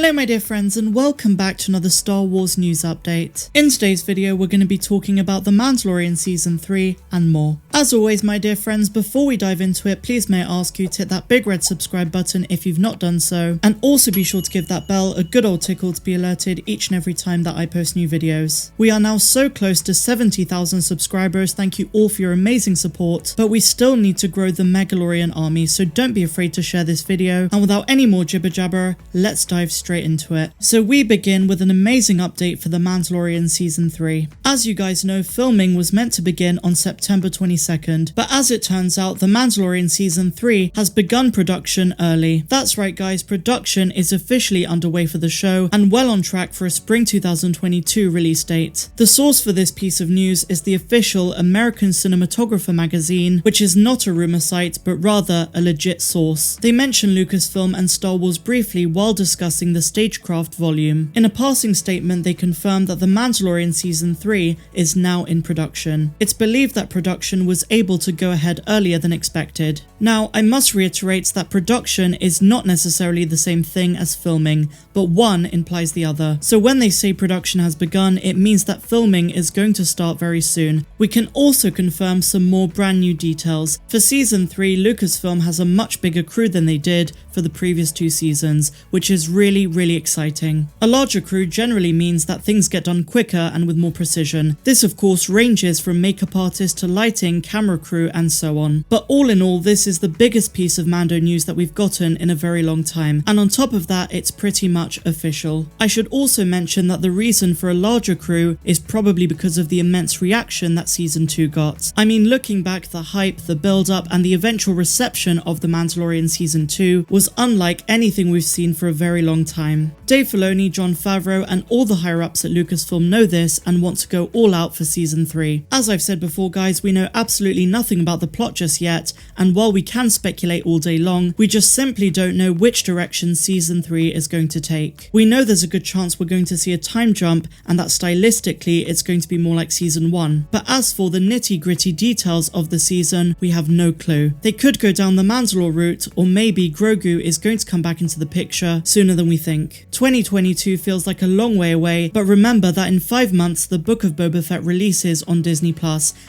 Hello my dear friends and welcome back to another Star Wars news update. In today's video we're going to be talking about The Mandalorian Season 3 and more. As always my dear friends, before we dive into it, please may I ask you to hit that big red subscribe button if you've not done so, and also be sure to give that bell a good old tickle to be alerted each and every time that I post new videos. We are now so close to 70,000 subscribers, thank you all for your amazing support, but we still need to grow the Mandalorian army, so don't be afraid to share this video, and without any more jibber jabber, let's dive straight into it. So we begin with an amazing update for The Mandalorian Season 3. As you guys know, filming was meant to begin on September 22nd, but as it turns out, The Mandalorian Season 3 has begun production early. That's right guys, production is officially underway for the show and well on track for a spring 2022 release date. The source for this piece of news is the official American Cinematographer magazine, which is not a rumor site but rather a legit source. They mention Lucasfilm and Star Wars briefly while discussing the Stagecraft volume. In a passing statement, they confirmed that The Mandalorian Season 3 is now in production. It's believed that production was able to go ahead earlier than expected. Now, I must reiterate that production is not necessarily the same thing as filming, but one implies the other. So when they say production has begun, it means that filming is going to start very soon. We can also confirm some more brand new details. For Season 3, Lucasfilm has a much bigger crew than they did for the previous two seasons, which is really exciting. A larger crew generally means that things get done quicker and with more precision. This of course ranges from makeup artists to lighting, camera crew and so on. But all in all, this is the biggest piece of Mando news that we've gotten in a very long time, and on top of that it's pretty much official. I should also mention that the reason for a larger crew is probably because of the immense reaction that Season 2 got. I mean, looking back, the hype, the build-up and the eventual reception of The Mandalorian Season 2 was unlike anything we've seen for a very long time. Dave Filoni, Jon Favreau and all the higher-ups at Lucasfilm know this and want to go all out for Season 3. As I've said before guys, we know absolutely nothing about the plot just yet, and while we can speculate all day long, we just simply don't know which direction Season 3 is going to take. We know there's a good chance we're going to see a time jump and that stylistically it's going to be more like Season 1, but as for the nitty-gritty details of the season, we have no clue. They could go down the Mandalore route, or maybe Grogu is going to come back into the picture sooner than we think. 2022 feels like a long way away, but remember that in 5 months the Book of Boba Fett releases on Disney+,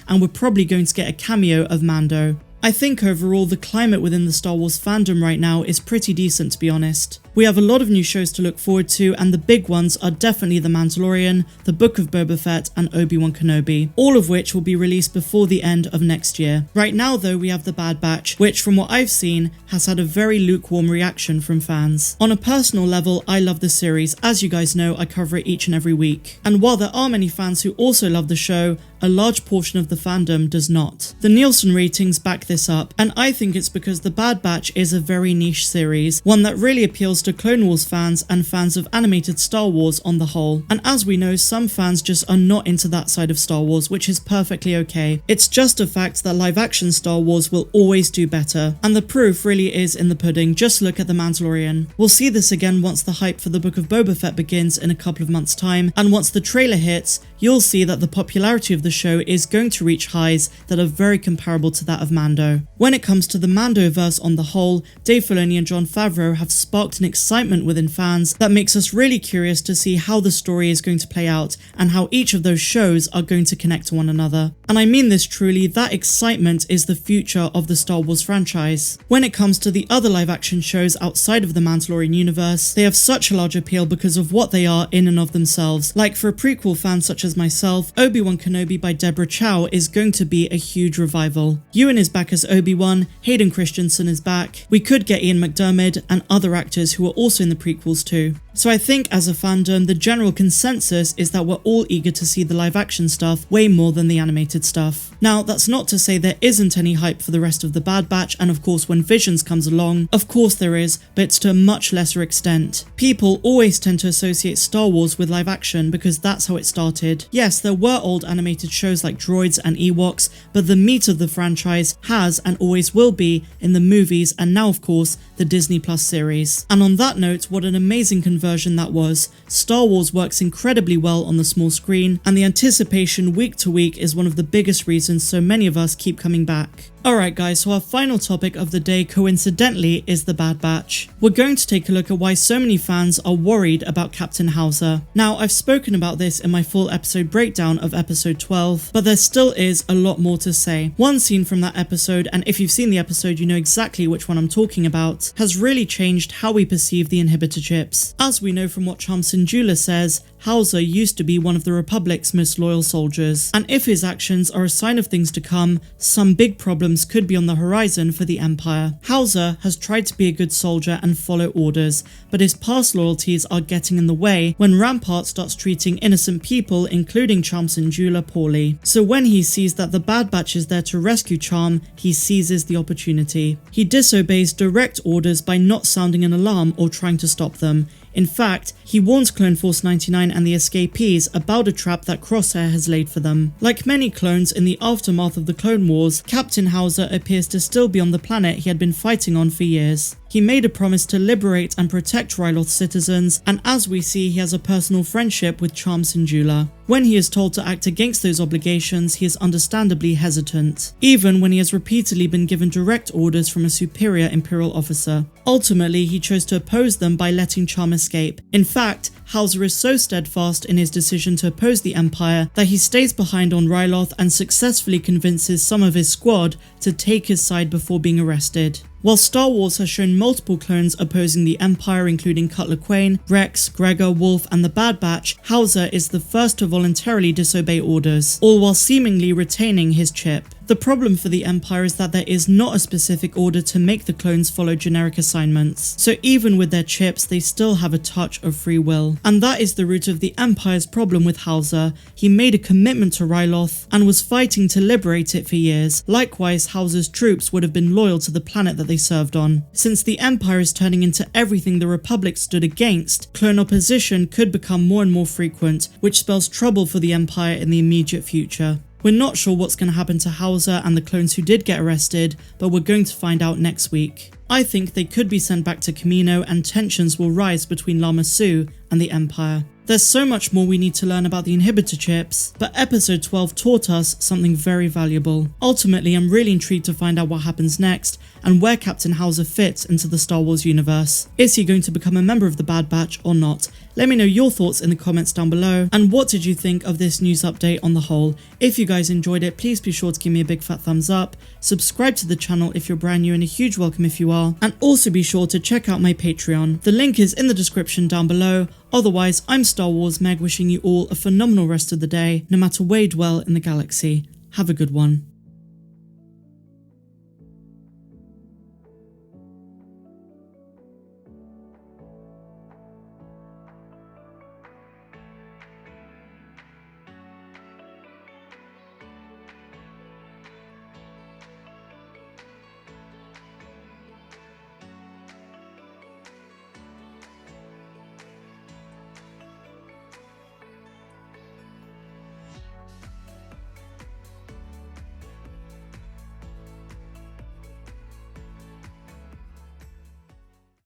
and we're probably going to get a cameo of Mando. I think overall the climate within the Star Wars fandom right now is pretty decent, to be honest. We have a lot of new shows to look forward to, and the big ones are definitely The Mandalorian, The Book of Boba Fett and Obi-Wan Kenobi, all of which will be released before the end of next year. Right now though, we have The Bad Batch, which from what I've seen has had a very lukewarm reaction from fans. On a personal level, I love the series. As you guys know, I cover it each and every week. And while there are many fans who also love the show, a large portion of the fandom does not. The Nielsen ratings back this up, and I think it's because The Bad Batch is a very niche series, one that really appeals to Clone Wars fans and fans of animated Star Wars on the whole. And as we know, some fans just are not into that side of Star Wars, which is perfectly okay. It's just a fact that live action Star Wars will always do better, and the proof really is in the pudding. Just look at The Mandalorian. We'll see this again once the hype for the Book of Boba Fett begins in a couple of months' time, and once the trailer hits, you'll see that the popularity of the show is going to reach highs that are very comparable to that of Mando. When it comes to the Mando-verse on the whole, Dave Filoni and Jon Favreau have sparked an excitement within fans that makes us really curious to see how the story is going to play out and how each of those shows are going to connect to one another. And I mean this truly, that excitement is the future of the Star Wars franchise. When it comes to the other live action shows outside of the Mandalorian universe, they have such a large appeal because of what they are in and of themselves. Like for a prequel fan such as myself, Obi-Wan Kenobi by Deborah Chow is going to be a huge revival. Ewan is back as Obi-Wan, Hayden Christensen is back, we could get Ian McDiarmid and other actors who are also in the prequels too. So I think as a fandom, the general consensus is that we're all eager to see the live action stuff way more than the animated stuff. Now, that's not to say there isn't any hype for the rest of the Bad Batch, and of course when Visions comes along, of course there is, but it's to a much lesser extent. People always tend to associate Star Wars with live action because that's how it started. Yes, there were old animated shows like Droids and Ewoks, but the meat of the franchise has and always will be in the movies and now of course the Disney Plus series. And on that note, what an amazing conversion that was. Star Wars works incredibly well on the small screen, and the anticipation week to week is one of the biggest reasons so many of us keep coming back. Alright guys, so our final topic of the day coincidentally is the Bad Batch. We're going to take a look at why so many fans are worried about Captain Hauser. Now, I've spoken about this in my full episode breakdown of episode 12, but there still is a lot more to say. One scene from that episode, and if you've seen the episode you know exactly which one I'm talking about, has really changed how we perceive the inhibitor chips. As we know from what Cham Syndulla says, Hauser used to be one of the Republic's most loyal soldiers, and if his actions are a sign of things to come, some big problems could be on the horizon for the Empire. Hauser has tried to be a good soldier and follow orders, but his past loyalties are getting in the way when Rampart starts treating innocent people, including Cham Syndulla, poorly. So when he sees that the Bad Batch is there to rescue Cham, he seizes the opportunity. He disobeys direct orders by not sounding an alarm or trying to stop them. In fact, he warns Clone Force 99 and the escapees about a trap that Crosshair has laid for them. Like many clones in the aftermath of the Clone Wars, Captain Hauser appears to still be on the planet he had been fighting on for years. He made a promise to liberate and protect Ryloth citizens, and as we see, he has a personal friendship with Cham Syndulla. When he is told to act against those obligations, he is understandably hesitant, even when he has repeatedly been given direct orders from a superior Imperial officer. Ultimately, he chose to oppose them by letting Cham escape. In fact, Hauser is so steadfast in his decision to oppose the Empire that he stays behind on Ryloth and successfully convinces some of his squad to take his side before being arrested. While Star Wars has shown multiple clones opposing the Empire, including Cutler Quain, Rex, Gregor, Wolf, and the Bad Batch, Hauser is the first to voluntarily disobey orders, all while seemingly retaining his chip. The problem for the Empire is that there is not a specific order to make the clones follow generic assignments, so even with their chips, they still have a touch of free will. And that is the root of the Empire's problem with Hauser. He made a commitment to Ryloth and was fighting to liberate it for years. Likewise, Hauser's troops would have been loyal to the planet that they served on. Since the Empire is turning into everything the Republic stood against, clone opposition could become more and more frequent, which spells trouble for the Empire in the immediate future. We're not sure what's going to happen to Hauser and the clones who did get arrested, but we're going to find out next week. I think they could be sent back to Kamino and tensions will rise between Lama Su and the Empire. There's so much more we need to learn about the inhibitor chips, but episode 12 taught us something very valuable. Ultimately, I'm really intrigued to find out what happens next and where Captain Hauser fits into the Star Wars universe. Is he going to become a member of the Bad Batch or not? Let me know your thoughts in the comments down below, and what did you think of this news update on the whole? If you guys enjoyed it, please be sure to give me a big fat thumbs up, subscribe to the channel if you're brand new and a huge welcome if you are, and also be sure to check out my Patreon. The link is in the description down below. Otherwise, I'm Star Wars Meg wishing you all a phenomenal rest of the day, no matter where you dwell in the galaxy. Have a good one.